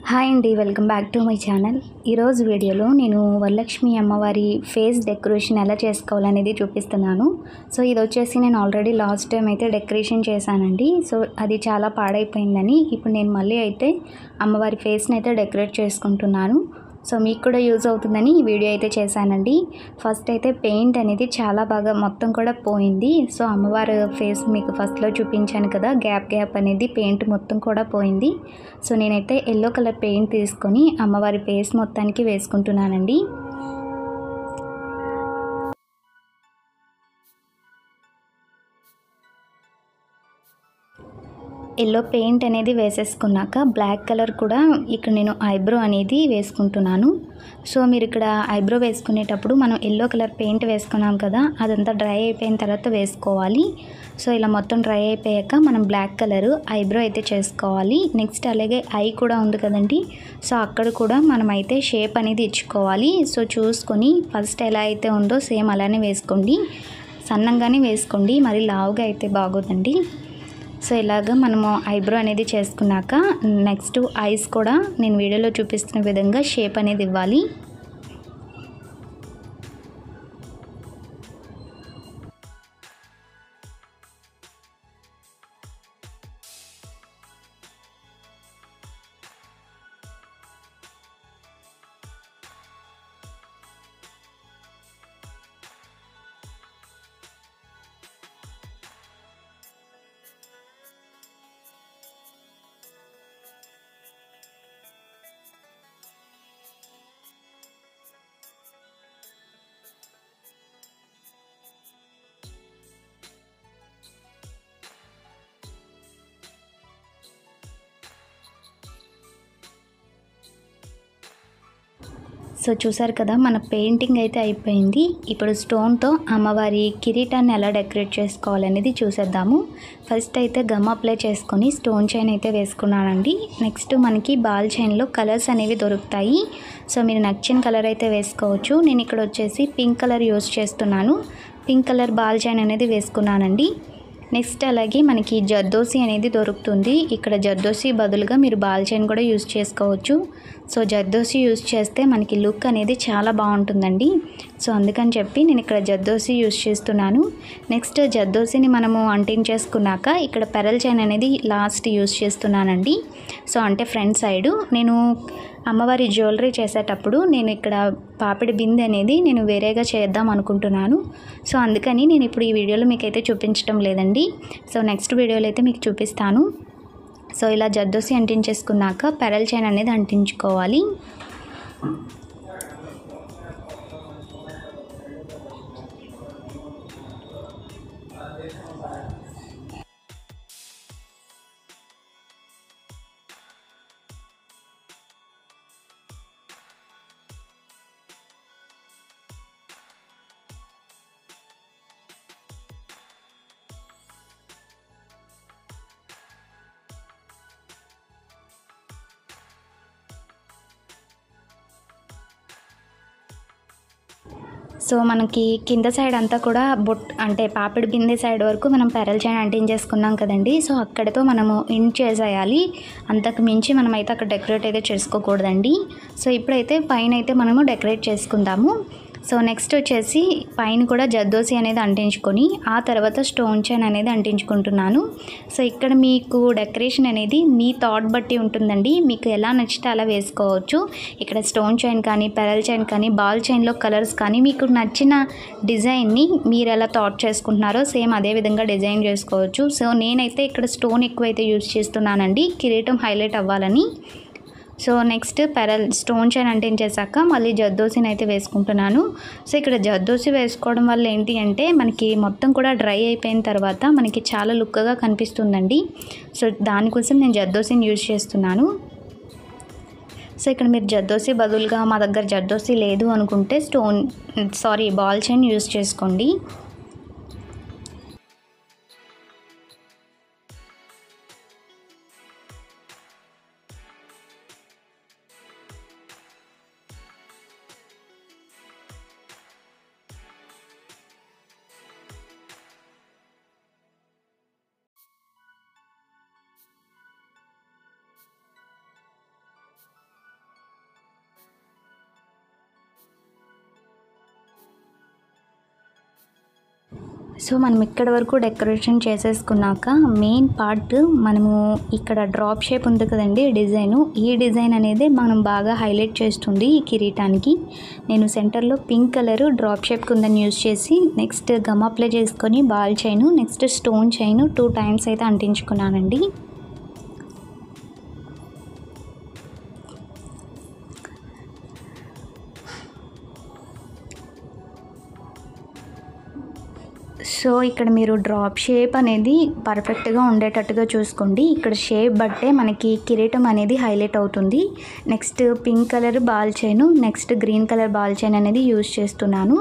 Hi అండి, welcome back to my channel. ఈరోజు వీడియోలో నేను వరలక్ష్మి అమ్మవారి ఫేస్ డెకరేషన్ ఎలా చేసుకోవాలనేది చూపిస్తున్నాను. సో ఇది వచ్చేసి నేను ఆల్రెడీ లాస్ట్ టైం అయితే డెకరేషన్ చేశానండి. సో అది చాలా పాడైపోయిందని ఇప్పుడు నేను మళ్ళీ అయితే అమ్మవారి ఫేస్ని అయితే డెకరేట్ చేసుకుంటున్నాను. సో మీకు కూడా యూజ్ అవుతుందని ఈ వీడియో అయితే చేశానండి. ఫస్ట్ అయితే పెయింట్ అనేది చాలా బాగా మొత్తం కూడా పోయింది. సో అమ్మవారి ఫేస్ మీకు ఫస్ట్లో చూపించాను కదా, గ్యాప్ అనేది పెయింట్ మొత్తం కూడా పోయింది. సో నేనైతే ఎల్లో కలర్ పెయింట్ తీసుకొని అమ్మవారి ఫేస్ మొత్తానికి వేసుకుంటున్నానండి. ఎల్లో పెయింట్ అనేది వేసేసుకున్నాక బ్లాక్ కలర్ కూడా ఇక్కడ నేను ఐబ్రో అనేది వేసుకుంటున్నాను. సో మీరు ఇక్కడ ఐబ్రో వేసుకునేటప్పుడు మనం ఎల్లో కలర్ పెయింట్ వేసుకున్నాం కదా, అదంతా డ్రై అయిపోయిన తర్వాత వేసుకోవాలి. సో ఇలా మొత్తం డ్రై అయిపోయాక మనం బ్లాక్ కలర్ ఐబ్రో అయితే చేసుకోవాలి. నెక్స్ట్ అలాగే ఐ కూడా ఉంది కదండి, సో అక్కడ కూడా మనం అయితే షేప్ అనేది ఇచ్చుకోవాలి. సో చూసుకొని ఫస్ట్ ఎలా అయితే ఉందో సేమ్ అలానే వేసుకోండి. సన్నంగానే వేసుకోండి, మరి లావుగా అయితే బాగోదండి. సో ఇలాగ మనము ఐబ్రో అనేది చేసుకున్నాక నెక్స్ట్ ఐస్ కూడా నేను వీడియోలో చూపిస్తున్న విధంగా షేప్ అనేది ఇవ్వాలి. సో చూసారు కదా, మన పెయింటింగ్ అయితే అయిపోయింది. ఇప్పుడు స్టోన్తో అమ్మవారి కిరీటాన్ని ఎలా డెకరేట్ చేసుకోవాలనేది చూసేద్దాము. ఫస్ట్ అయితే గమ్ అప్లై చేసుకొని స్టోన్ చైన్ అయితే వేసుకున్నానండి. నెక్స్ట్ మనకి బాల్ చైన్లో కలర్స్ అనేవి దొరుకుతాయి. సో మీరు నచ్చిన కలర్ అయితే వేసుకోవచ్చు. నేను ఇక్కడ వచ్చేసి పింక్ కలర్ యూజ్ చేస్తున్నాను. పింక్ కలర్ బాల్ చైన్ అనేది వేసుకున్నానండి. నెక్స్ట్ అలాగే మనకి జర్దోసి అనేది దొరుకుతుంది. ఇక్కడ జర్దోసి బదులుగా మీరు బాల్ చైన్ కూడా యూజ్ చేసుకోవచ్చు. సో జర్దోసి యూజ్ చేస్తే మనకి లుక్ అనేది చాలా బాగుంటుందండి. సో అందుకని చెప్పి నేను ఇక్కడ జర్దోసి యూజ్ చేస్తున్నాను. నెక్స్ట్ జర్దోసిని మనము అంటించేసుకున్నాక ఇక్కడ పెరల్ చైన్ అనేది లాస్ట్ యూజ్ చేస్తున్నానండి. సో అంటే ఫ్రంట్ సైడు నేను అమ్మవారి జ్యువెలరీ చేసేటప్పుడు నేను ఇక్కడ పాపిడి బిందె అనేది నేను వేరేగా చేద్దాం అనుకుంటున్నాను. సో అందుకని నేను ఇప్పుడు ఈ వీడియోలో మీకైతే చూపించడం లేదండి. సో నెక్స్ట్ వీడియోలో అయితే మీకు చూపిస్తాను. సో ఇలా జర్దోసి అంటించేసుకున్నాక పెరల్ చైన్ అనేది అంటించుకోవాలి. సో మనకి కింద సైడ్ అంతా కూడా అంటే పాపిడి బిందె సైడ్ వరకు మనం పెరల్ చైన్ అంటించేసుకున్నాం కదండి. సో అక్కడితో మనము ఎండ్ చేసేయాలి. అంతకు మించి మనమైతే అక్కడ డెకరేట్ అయితే చేసుకోకూడదండి. సో ఇప్పుడైతే పైన అయితే మనము డెకరేట్ చేసుకుందాము. సో నెక్స్ట్ వచ్చేసి పైన కూడా జర్దోసి అనేది అంటించుకొని ఆ తర్వాత స్టోన్ చైన్ అనేది అంటించుకుంటున్నాను. సో ఇక్కడ మీకు డెకరేషన్ అనేది మీ థాట్ బట్టి ఉంటుందండి. మీకు ఎలా నచ్చితే అలా వేసుకోవచ్చు. ఇక్కడ స్టోన్ చైన్ కానీ పెరల్ చైన్ కానీ బాల్ చైన్లో కలర్స్ కానీ మీకు నచ్చిన డిజైన్ని మీరు ఎలా థాట్ చేసుకుంటున్నారో సేమ్ అదే విధంగా డిజైన్ చేసుకోవచ్చు. సో నేనైతే ఇక్కడ స్టోన్ ఎక్కువైతే యూజ్ చేస్తున్నానండి, కిరీటం హైలైట్ అవ్వాలని. సో నెక్స్ట్ స్టోన్ చైన్ అంటించేసాక మళ్ళీ జర్దోసిని అయితే వేసుకుంటున్నాను. సో ఇక్కడ జర్దోసి వేసుకోవడం వల్ల ఏంటి అంటే మనకి మొత్తం కూడా డ్రై అయిపోయిన తర్వాత మనకి చాలా లుక్గా కనిపిస్తుందండి. సో దానికోసం నేను జర్దోసిని యూజ్ చేస్తున్నాను. సో ఇక్కడ మీరు జర్దోసి బదులుగా మా దగ్గర జర్దోసి లేదు అనుకుంటే బాల్ చైన్ యూజ్ చేసుకోండి. సో మనం ఇక్కడ వరకు డెకరేషన్ చేసేసుకున్నాక మెయిన్ పార్ట్ మనము ఇక్కడ డ్రాప్ షేప్ ఉంది కదండి డిజైను, ఈ డిజైన్ అనేది మనం బాగా హైలైట్ చేస్తుంది ఈ కిరీటానికి. నేను సెంటర్లో పింక్ కలర్ డ్రాప్ షేప్ కుందని యూజ్ చేసి నెక్స్ట్ గమ్ అప్లై చేసుకొని ball chain, next stone chain 2 times అయితే అంటించుకున్నానండి. సో ఇక్కడ మీరు డ్రాప్ షేప్ అనేది పర్ఫెక్ట్గా ఉండేటట్టుగా చూసుకోండి. ఇక్కడ షేప్ బట్టే మనకి కిరీటం అనేది హైలైట్ అవుతుంది. Next pink colour ball chain, next green colour ball chain అనేది యూజ్ చేస్తున్నాను.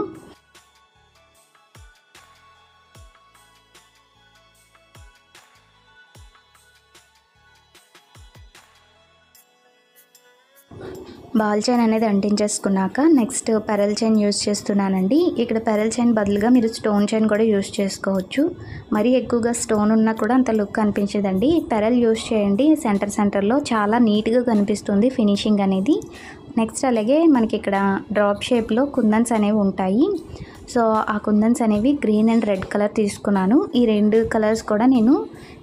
బాల్ చైన్ అనేది అంటించేసుకున్నాక నెక్స్ట్ పెరల్ చైన్ యూజ్ చేస్తున్నానండి. ఇక్కడ పెరల్ చైన్ బదులుగా మీరు స్టోన్ చైన్ కూడా యూజ్ చేసుకోవచ్చు. మరీ ఎక్కువగా స్టోన్ ఉన్నా కూడా అంత లుక్ అనిపించదండి. పెరల్ యూజ్ చేయండి, సెంటర్లో చాలా నీట్గా కనిపిస్తుంది ఫినిషింగ్ అనేది. నెక్స్ట్ అలాగే మనకి ఇక్కడ డ్రాప్ షేప్లో కుందన్స్ అనేవి ఉంటాయి. సో ఆ కుందన్స్ అనేవి గ్రీన్ అండ్ రెడ్ కలర్ తీసుకున్నాను. ఈ 2 కలర్స్ కూడా నేను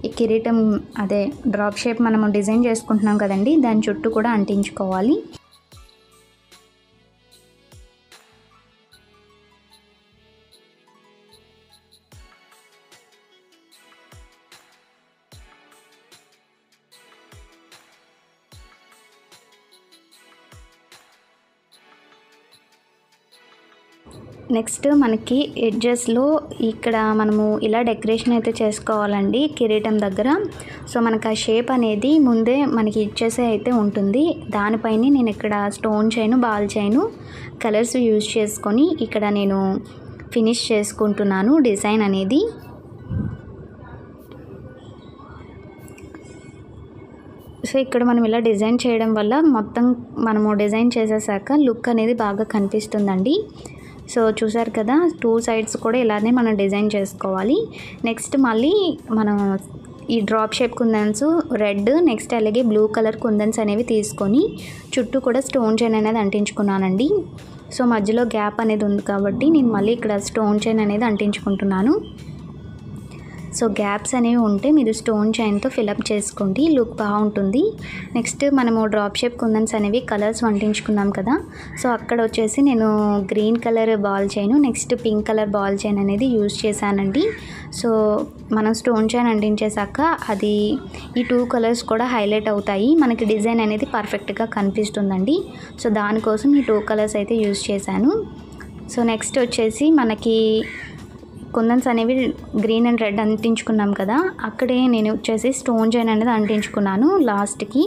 ఈ కిరీటం అదే డ్రాప్ షేప్ మనము డిజైన్ చేసుకుంటున్నాం కదండి, దాని చుట్టూ కూడా అంటించుకోవాలి. నెక్స్ట్ మనకి ఎడ్జెస్లో ఇక్కడ మనము ఇలా డెకరేషన్ అయితే చేసుకోవాలండి కిరీటం దగ్గర. సో మనకు ఆ షేప్ అనేది ముందే మనకి ఇచ్చేసే అయితే ఉంటుంది. దానిపైన నేను ఇక్కడ stone chain, ball chain colours use చేసుకొని ఇక్కడ నేను ఫినిష్ చేసుకుంటున్నాను డిజైన్ అనేది. సో ఇక్కడ మనం ఇలా డిజైన్ చేయడం వల్ల మొత్తం మనము డిజైన్ చేసేసాక లుక్ అనేది బాగా కనిపిస్తుందండి. సో చూసారు కదా, 2 సైడ్స్ కూడా ఇలానే మనం డిజైన్ చేసుకోవాలి. నెక్స్ట్ మళ్ళీ మనం ఈ డ్రాప్ షేప్ కుందన్స్ రెడ్, నెక్స్ట్ అలాగే బ్లూ కలర్ కుందన్స్ అనేవి తీసుకొని చుట్టూ కూడా స్టోన్ చైన్ అనేది అంటించుకున్నానండి. సో మధ్యలో గ్యాప్ అనేది ఉంది కాబట్టి నేను మళ్ళీ ఇక్కడ స్టోన్ చైన్ అనేది అంటించుకుంటున్నాను. సో గ్యాప్స్ అనేవి ఉంటే మీరు స్టోన్ చైన్తో ఫిలప్ చేసుకోండి, లుక్ బాగుంటుంది. నెక్స్ట్ మనము డ్రాప్ షేప్ కుందన్స్ అనేవి కలర్స్ అంటించుకున్నాం కదా, సో అక్కడ వచ్చేసి నేను green colour ball chain, next pink colour ball chain అనేది యూజ్ చేశానండి. సో మనం స్టోన్ చైన్ అంటించేసాక అది ఈ 2 కలర్స్ కూడా హైలైట్ అవుతాయి, మనకి డిజైన్ అనేది పర్ఫెక్ట్గా కనిపిస్తుందండి. సో దానికోసం ఈ 2 కలర్స్ అయితే యూజ్ చేశాను. సో నెక్స్ట్ వచ్చేసి మనకి కుందన్స్ అనేవి గ్రీన్ అండ్ రెడ్ అంటించుకున్నాం కదా, అక్కడే నేను వచ్చేసి స్టోన్ చైన్ అనేది అంటించుకున్నాను లాస్ట్కి.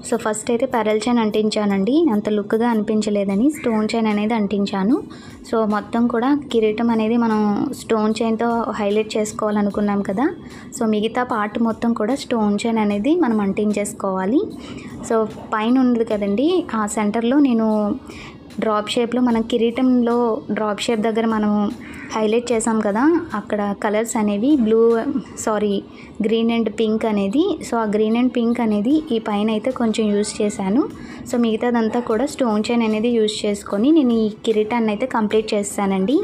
సో ఫస్ట్ అయితే పెరల్ చైన్ అంటించానండి, అంత లుక్గా అనిపించలేదని స్టోన్ చైన్ అనేది అంటించాను. సో మొత్తం కూడా కిరీటం అనేది మనం స్టోన్ చైన్తో హైలైట్ చేసుకోవాలనుకున్నాం కదా, సో మిగతా పార్ట్ మొత్తం కూడా స్టోన్ చైన్ అనేది మనం అంటించేసుకోవాలి. సో పైన ఉంది కదండి, ఆ సెంటర్లో నేను డ్రాప్ షేప్లో మన కిరీటంలో డ్రాప్ షేప్ దగ్గర మనం హైలైట్ చేసాం కదా, అక్కడ కలర్స్ అనేవి గ్రీన్ అండ్ పింక్ అనేది. సో ఆ గ్రీన్ అండ్ పింక్ అనేది ఈ పైన అయితే కొంచెం యూజ్ చేశాను. సో మిగతాదంతా కూడా స్టోన్ చైన్ అనేది యూజ్ చేసుకొని నేను ఈ కిరీటాన్ని అయితే కంప్లీట్ చేస్తానండి.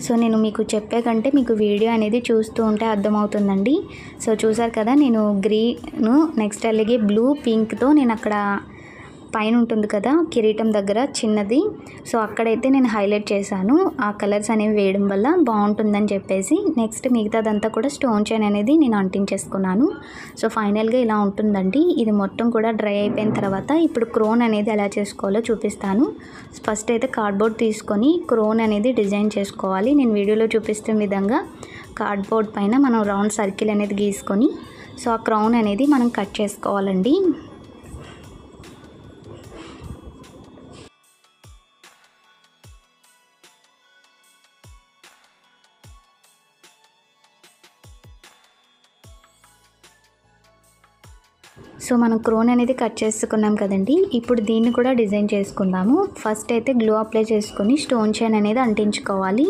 సో నేను మీకు చెప్పే కంటే మీకు వీడియో అనేది చూస్తూ ఉంటే అర్థమవుతుందండి. సో చూసారు కదా, నేను గ్రీన్ నెక్స్ట్ అలాగే బ్లూ పింక్తో నేను అక్కడ పైన ఉంటుంది కదా కిరీటం దగ్గర చిన్నది, సో అక్కడైతే నేను హైలైట్ చేశాను. ఆ కలర్స్ అనేవి వేయడం వల్ల బాగుంటుందని చెప్పేసి నెక్స్ట్ మిగతాదంతా కూడా స్టోన్ చైన్ అనేది నేను అంటించేసుకున్నాను. సో ఫైనల్గా ఇలా ఉంటుందండి. ఇది మొత్తం కూడా డ్రై అయిపోయిన తర్వాత ఇప్పుడు క్రోన్ అనేది ఎలా చేసుకోవాలో చూపిస్తాను. ఫస్ట్ అయితే కార్డ్బోర్డ్ తీసుకొని క్రోన్ అనేది డిజైన్ చేసుకోవాలి. నేను వీడియోలో చూపిస్తున్న విధంగా కార్డ్బోర్డ్ పైన మనం రౌండ్ సర్కిల్ అనేది గీసుకొని సో ఆ క్రౌన్ అనేది మనం కట్ చేసుకోవాలండి. సో మనం క్రోన్ అనేది కట్ చేసుకున్నాం కదండి, ఇప్పుడు దీన్ని కూడా డిజైన్ చేసుకుందాము. ఫస్ట్ అయితే గ్లూ అప్లై చేసుకొని స్టోన్ చైన్ అనేది అంటించుకోవాలి.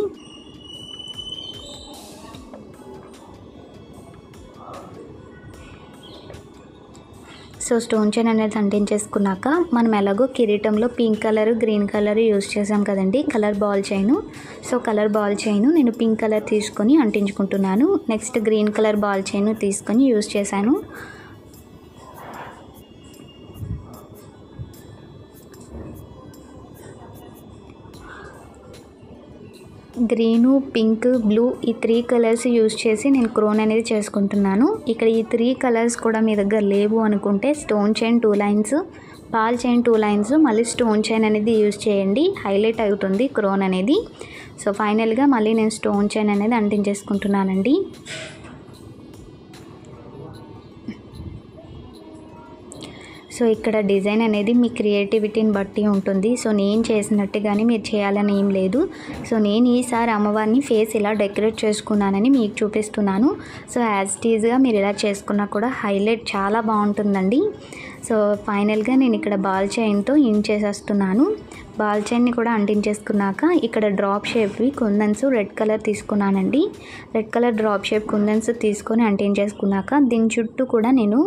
సో స్టోన్ చైన్ అనేది అంటించేసుకున్నాక మనం ఎలాగో కిరీటంలో pink colour green colour use చేసాం కదండి colour ball chain. So colour ball chain నేను పింక్ కలర్ తీసుకొని అంటించుకుంటున్నాను. Next green colour ball chain తీసుకొని యూస్ చేశాను. గ్రీను, పింక్, బ్లూ ఈ 3 కలర్స్ యూస్ చేసి నేను క్రోన్ అనేది చేసుకుంటున్నాను. ఇక్కడ ఈ 3 కలర్స్ కూడా మీ దగ్గర లేవు అనుకుంటే stone chain 2 lines, ball chain 2 lines, మళ్ళీ స్టోన్ చైన్ అనేది యూస్ చేయండి. హైలైట్ అవుతుంది క్రోన్ అనేది. సో ఫైనల్గా మళ్ళీ నేను స్టోన్ చైన్ అనేది అంటించేసుకుంటున్నానండి. సో ఇక్కడ డిజైన్ అనేది మీ క్రియేటివిటీని బట్టి ఉంటుంది. సో నేను చేసినట్టుగానే మీరు చేయాలని ఏం లేదు. సో నేను ఈసారి అమ్మవారిని ఫేస్ ఇలా డెకరేట్ చేసుకున్నానని మీకు చూపిస్తున్నాను. సో యాజ్ ఇట్ ఈజ్గా మీరు ఇలా చేసుకున్నా కూడా హైలైట్ చాలా బాగుంటుందండి. సో ఫైనల్గా నేను ఇక్కడ బాల్ చైన్తో ఇన్ చేసేస్తున్నాను. బాల్ చైన్ని కూడా అంటించేసుకున్నాక ఇక్కడ డ్రాప్ షేప్వి కుందన్స్ రెడ్ కలర్ తీసుకున్నానండి. రెడ్ కలర్ డ్రాప్ షేప్ కుందన్స్ తీసుకొని అంటించేసుకున్నాక దీని చుట్టూ కూడా నేను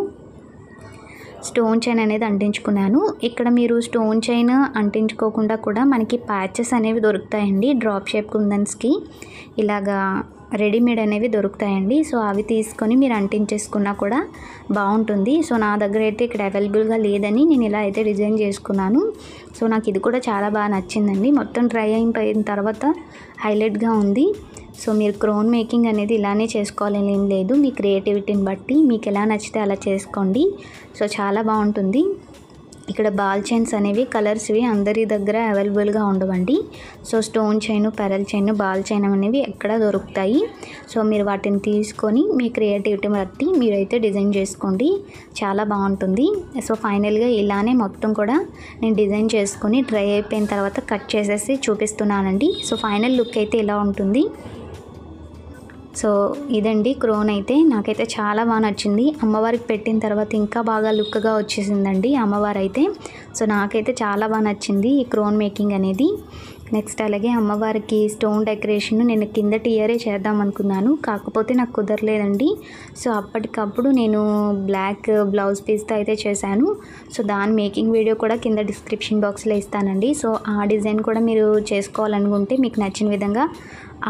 స్టోన్ చైన్ అనేది అంటించుకున్నాను. ఇక్కడ మీరు స్టోన్ చైన్ అంటించుకోకుండా కూడా మనకి ప్యాచెస్ అనేవి దొరుకుతాయండి. డ్రాప్ షేప్ కుందన్స్కి ఇలాగా రెడీమేడ్ అనేవి దొరుకుతాయండి. సో అవి తీసుకొని మీరు అంటించేసుకున్నా కూడా బాగుంటుంది. సో నా దగ్గర అయితే ఇక్కడ అవైలబుల్గా లేదని నేను ఇలా అయితే డిజైన్ చేసుకున్నాను. సో నాకు ఇది కూడా చాలా బాగా నచ్చిందండి. మొత్తం ట్రై అయిపోయిన తర్వాత హైలైట్గా ఉంది. సో మీరు క్రోన్ మేకింగ్ అనేది ఇలానే చేసుకోవాలని ఏం లేదు. మీ క్రియేటివిటీని బట్టి మీకు ఎలా నచ్చితే అలా చేసుకోండి. సో చాలా బాగుంటుంది. ఇక్కడ బాల్ చైన్స్ అనేవి కలర్స్వి అందరి దగ్గర అవైలబుల్గా ఉండవండి. So stone chain, pearl chain, ball chain అనేవి ఎక్కడ దొరుకుతాయి. సో మీరు వాటిని తీసుకొని మీ క్రియేటివిటీ బట్టి మీరైతే డిజైన్ చేసుకోండి. చాలా బాగుంటుంది. సో ఫైనల్గా ఇలానే మొత్తం కూడా నేను డిజైన్ చేసుకొని డ్రై అయిపోయిన తర్వాత కట్ చేసేసి చూపిస్తున్నానండి. సో ఫైనల్ లుక్ అయితే ఇలా ఉంటుంది. సో ఇదండి క్రోన్ అయితే నాకైతే చాలా బాగా నచ్చింది. అమ్మవారికి పెట్టిన తర్వాత ఇంకా బాగా లుక్గా వచ్చేసిందండి అమ్మవారు అయితే. సో నాకైతే చాలా బాగా నచ్చింది ఈ క్రోన్ మేకింగ్ అనేది. నెక్స్ట్ అలాగే అమ్మవారికి స్టోన్ డెకరేషన్ నేను కిందటి ఇయరే చేద్దాం అనుకున్నాను, కాకపోతే నాకు కుదరలేదండి. సో అప్పటికప్పుడు నేను బ్లాక్ బ్లౌజ్ పీస్తో అయితే చేశాను. సో దాని మేకింగ్ వీడియో కూడా కింద డిస్క్రిప్షన్ బాక్స్లో ఇస్తానండి. సో ఆ డిజైన్ కూడా మీరు చేసుకోవాలనుకుంటే మీకు నచ్చిన విధంగా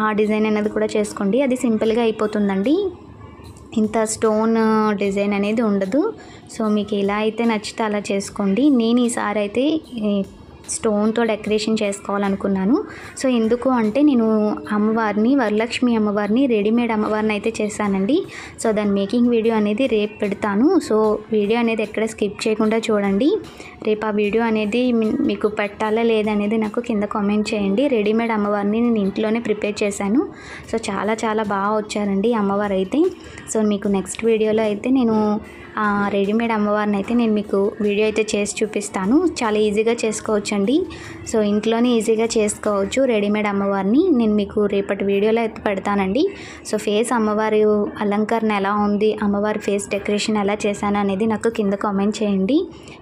ఆ డిజైన్ అనేది కూడా చేసుకోండి. అది సింపుల్గా అయిపోతుందండి, ఇంత స్టోన్ డిజైన్ అనేది ఉండదు. సో మీకు ఎలా అయితే నచ్చితే అలా చేసుకోండి. నేను ఈసారి అయితే స్టోన్తో డెకరేషన్ చేసుకోవాలనుకున్నాను. సో ఎందుకు అంటే నేను అమ్మవారిని, వరలక్ష్మి అమ్మవారిని, రెడీమేడ్ అమ్మవారిని అయితే చేశానండి. సో దాని మేకింగ్ వీడియో అనేది రేపు పెడతాను. సో వీడియో అనేది ఎక్కడ స్కిప్ చేయకుండా చూడండి. రేపు ఆ వీడియో అనేది మీకు పెట్టాలా లేదనేది నాకు కింద కామెంట్ చేయండి. రెడీమేడ్ అమ్మవారిని నేను ఇంట్లోనే ప్రిపేర్ చేశాను. సో చాలా చాలా బాగా వచ్చారండి అమ్మవారు అయితే. సో మీకు నెక్స్ట్ వీడియోలో అయితే నేను రెడీమేడ్ అమ్మవారిని అయితే నేను మీకు వీడియో అయితే చేసి చూపిస్తాను. చాలా ఈజీగా చేసుకోవచ్చండి. సో ఇంట్లోనే ఈజీగా చేసుకోవచ్చు రెడీమేడ్ అమ్మవారిని. నేను మీకు రేపటి వీడియోలో అయితే పెడతానండి. సో ఫేస్ అమ్మవారి అలంకరణ ఎలా ఉంది, అమ్మవారి ఫేస్ డెకరేషన్ ఎలా చేశాను అనేది నాకు కింద కామెంట్ చేయండి.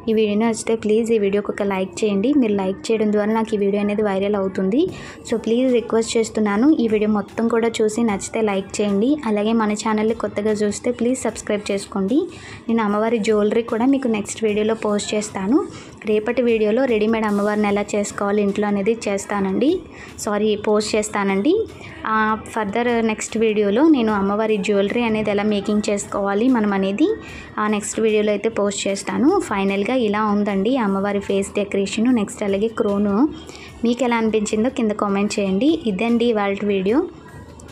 ఈ వీడియో నచ్చితే ప్లీజ్ ఈ వీడియోకి ఒక లైక్ చేయండి. మీరు లైక్ చేయడం ద్వారా నాకు ఈ వీడియో అనేది వైరల్ అవుతుంది. సో ప్లీజ్ రిక్వెస్ట్ చేస్తున్నాను, ఈ వీడియో మొత్తం కూడా చూసి నచ్చితే లైక్ చేయండి. అలాగే మన ఛానల్ని కొత్తగా చూస్తే ప్లీజ్ సబ్స్క్రైబ్ చేసుకోండి. నేను అమ్మవారి జ్యువెలరీ కూడా మీకు నెక్స్ట్ వీడియోలో పోస్ట్ చేస్తాను. రేపటి వీడియోలో రెడీమేడ్ అమ్మవారిని ఎలా చేసుకోవాలి ఇంట్లో అనేది పోస్ట్ చేస్తానండి. ఫర్దర్ నెక్స్ట్ వీడియోలో నేను అమ్మవారి జ్యువెలరీ అనేది ఎలా మేకింగ్ చేసుకోవాలి మనం అనేది నెక్స్ట్ వీడియోలో అయితే పోస్ట్ చేస్తాను. ఫైనల్గా ఇలా ఉందండి అమ్మవారి ఫేస్ డెకరేషన్. నెక్స్ట్ అలాగే క్రోను మీకు ఎలా అనిపించిందో కింద కామెంట్ చేయండి. ఇదండి ఇవాళ వీడియో.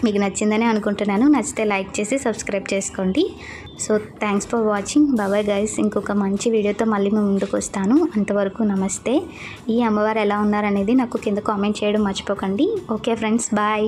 మీకు నచ్చిందని అనుకుంటున్నాను. నచ్చితే లైక్ చేసి సబ్స్క్రైబ్ చేసుకోండి. So thanks for watching. Bye guys. ఇంకొక మంచి వీడియోతో మళ్ళీ మేము ముందుకు వస్తాను. అంతవరకు నమస్తే. ఈ అమ్మవారు ఎలా ఉన్నారనేది నాకు కింద కామెంట్ చేయడం మర్చిపోకండి. Okay friends, bye.